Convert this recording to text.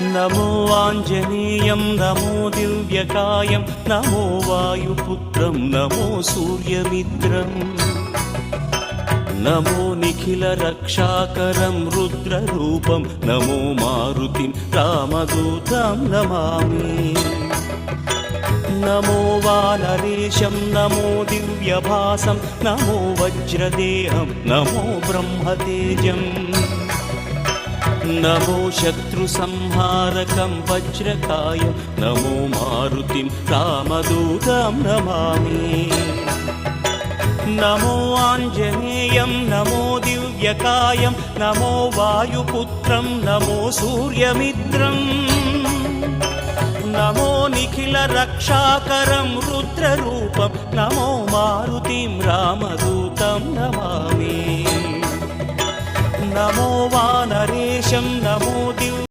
नमो आञ्जनेयं नमो दिव्यकायं नमो वायुपुत्रं नमो सूर्यमित्रम् नमो निखिलरक्षाकरं रुद्ररूपं नमो मारुतिं रामदूतं Namami नमो वानरेशं नमो दिव्यभासं नमो वज्रदेहं नमो ब्रह्मतेजम् नमो शत्रुसंहारकं वज्रकायं नमो मारुतिं रामदूतं Namami नमो आञ्जनेयं नमो दिव्यकायं नमो वायुपुत्रं नमो सूर्यमित्रम् नमो निखिलरक्षाकरं रुद्ररूपं नमो मारुतिं रामदूतं Namami नमो वानरेशं नमो